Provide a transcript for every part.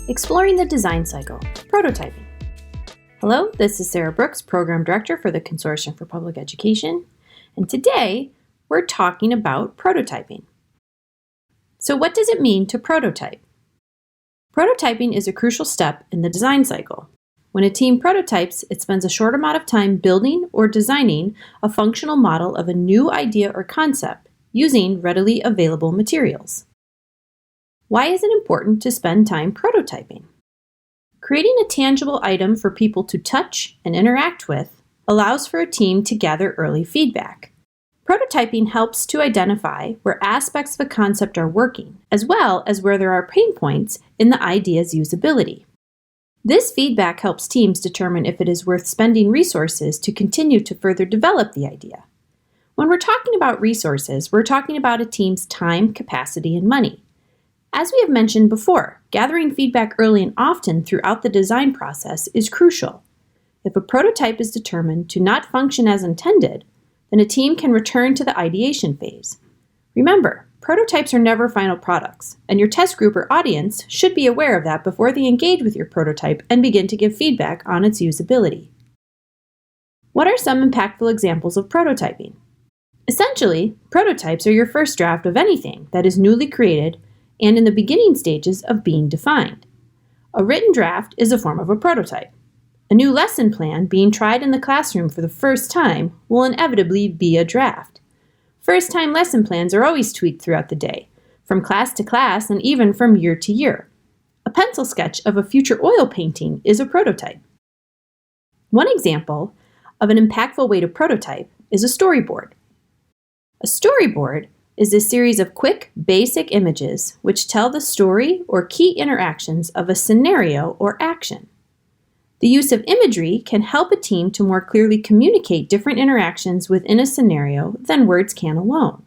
Exploring the Design Cycle, Prototyping. Hello, this is Sarah Brooks, Program Director for the Consortium for Public Education, and today we're talking about prototyping. So what does it mean to prototype? Prototyping is a crucial step in the design cycle. When a team prototypes, it spends a short amount of time building or designing a functional model of a new idea or concept using readily available materials. Why is it important to spend time prototyping? Creating a tangible item for people to touch and interact with allows for a team to gather early feedback. Prototyping helps to identify where aspects of a concept are working, as well as where there are pain points in the idea's usability. This feedback helps teams determine if it is worth spending resources to continue to further develop the idea. When we're talking about resources, we're talking about a team's time, capacity, and money. As we have mentioned before, gathering feedback early and often throughout the design process is crucial. If a prototype is determined to not function as intended, then a team can return to the ideation phase. Remember, prototypes are never final products, and your test group or audience should be aware of that before they engage with your prototype and begin to give feedback on its usability. What are some impactful examples of prototyping? Essentially, prototypes are your first draft of anything that is newly created and in the beginning stages of being defined. A written draft is a form of a prototype. A new lesson plan being tried in the classroom for the first time will inevitably be a draft. First-time lesson plans are always tweaked throughout the day, from class to class and even from year to year. A pencil sketch of a future oil painting is a prototype. One example of an impactful way to prototype is a storyboard. A storyboard is a series of quick, basic images which tell the story or key interactions of a scenario or action. The use of imagery can help a team to more clearly communicate different interactions within a scenario than words can alone.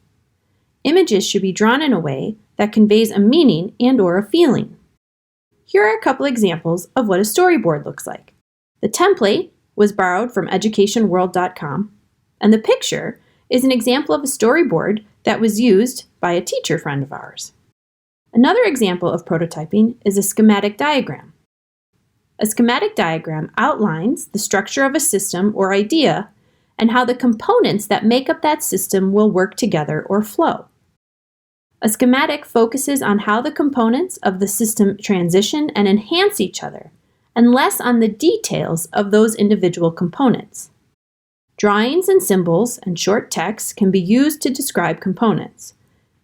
Images should be drawn in a way that conveys a meaning and/or a feeling. Here are a couple examples of what a storyboard looks like. The template was borrowed from educationworld.com, and the picture is an example of a storyboard that was used by a teacher friend of ours. Another example of prototyping is a schematic diagram. A schematic diagram outlines the structure of a system or idea and how the components that make up that system will work together or flow. A schematic focuses on how the components of the system transition and enhance each other, and less on the details of those individual components. Drawings and symbols and short text can be used to describe components.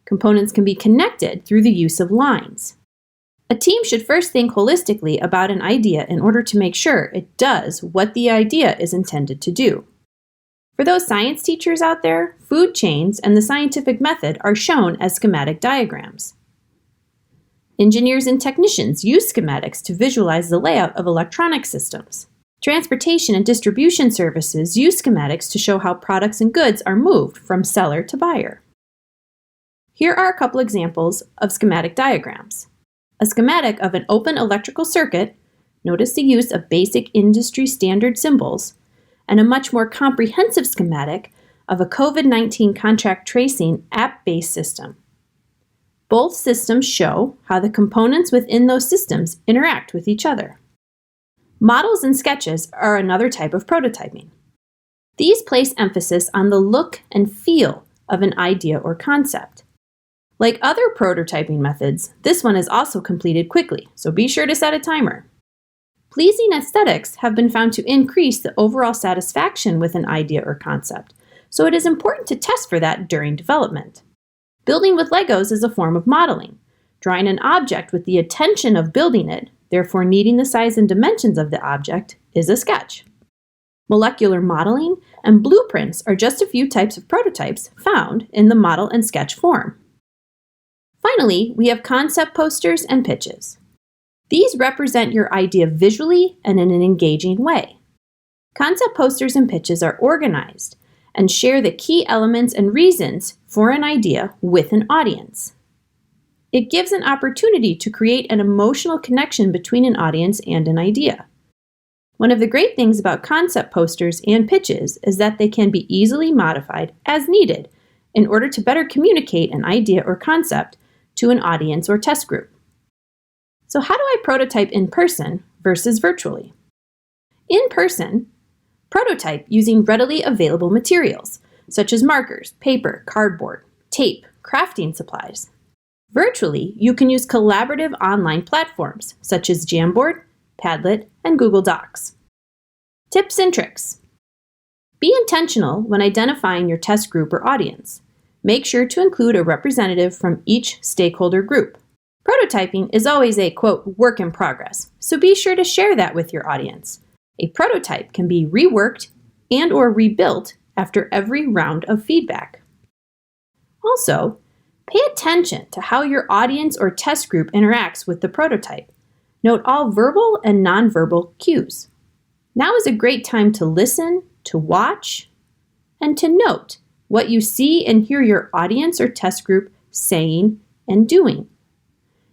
Components can be connected through the use of lines. A team should first think holistically about an idea in order to make sure it does what the idea is intended to do. For those science teachers out there, food chains and the scientific method are shown as schematic diagrams. Engineers and technicians use schematics to visualize the layout of electronic systems. Transportation and distribution services use schematics to show how products and goods are moved from seller to buyer. Here are a couple examples of schematic diagrams. A schematic of an open electrical circuit, notice the use of basic industry standard symbols, and a much more comprehensive schematic of a COVID-19 contract tracing app-based system. Both systems show how the components within those systems interact with each other. Models and sketches are another type of prototyping. These place emphasis on the look and feel of an idea or concept. Like other prototyping methods, this one is also completed quickly, so be sure to set a timer. Pleasing aesthetics have been found to increase the overall satisfaction with an idea or concept, so it is important to test for that during development. Building with Legos is a form of modeling. Drawing an object with the intention of building it, therefore needing the size and dimensions of the object, is a sketch. Molecular modeling and blueprints are just a few types of prototypes found in the model and sketch form. Finally, we have concept posters and pitches. These represent your idea visually and in an engaging way. Concept posters and pitches are organized and share the key elements and reasons for an idea with an audience. It gives an opportunity to create an emotional connection between an audience and an idea. One of the great things about concept posters and pitches is that they can be easily modified as needed in order to better communicate an idea or concept to an audience or test group. So how do I prototype in person versus virtually? In person, prototype using readily available materials, such as markers, paper, cardboard, tape, crafting supplies. Virtually, you can use collaborative online platforms, such as Jamboard, Padlet, and Google Docs. Tips and tricks. Be intentional when identifying your test group or audience. Make sure to include a representative from each stakeholder group. Prototyping is always a, quote, work in progress, so be sure to share that with your audience. A prototype can be reworked and/or rebuilt after every round of feedback. Also, pay attention to how your audience or test group interacts with the prototype. Note all verbal and nonverbal cues. Now is a great time to listen, to watch, and to note what you see and hear your audience or test group saying and doing.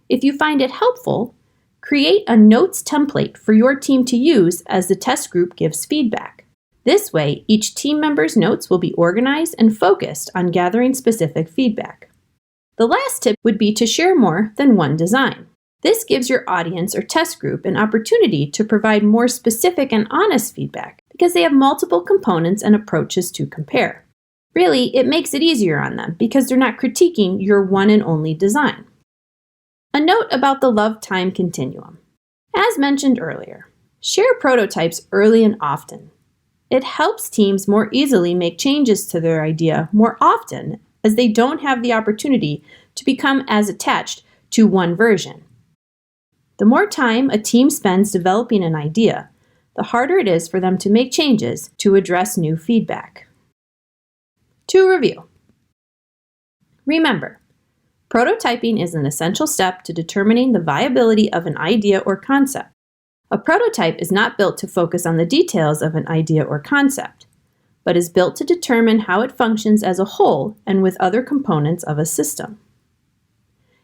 If you find it helpful, create a notes template for your team to use as the test group gives feedback. This way, each team member's notes will be organized and focused on gathering specific feedback. The last tip would be to share more than one design. This gives your audience or test group an opportunity to provide more specific and honest feedback because they have multiple components and approaches to compare. Really, it makes it easier on them because they're not critiquing your one and only design. A note about the love time continuum. As mentioned earlier, share prototypes early and often. It helps teams more easily make changes to their idea more often as they don't have the opportunity to become as attached to one version. The more time a team spends developing an idea, the harder it is for them to make changes to address new feedback. To review. Remember, prototyping is an essential step to determining the viability of an idea or concept. A prototype is not built to focus on the details of an idea or concept, but is built to determine how it functions as a whole and with other components of a system.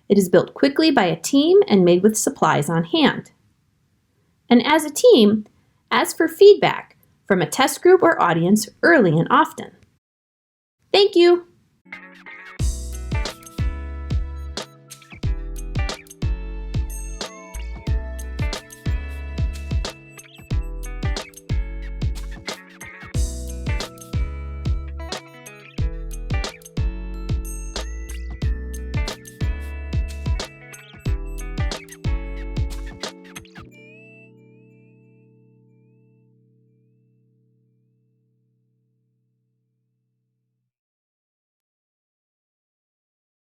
It is built quickly by a team and made with supplies on hand. And as a team, ask for feedback from a test group or audience early and often. Thank you!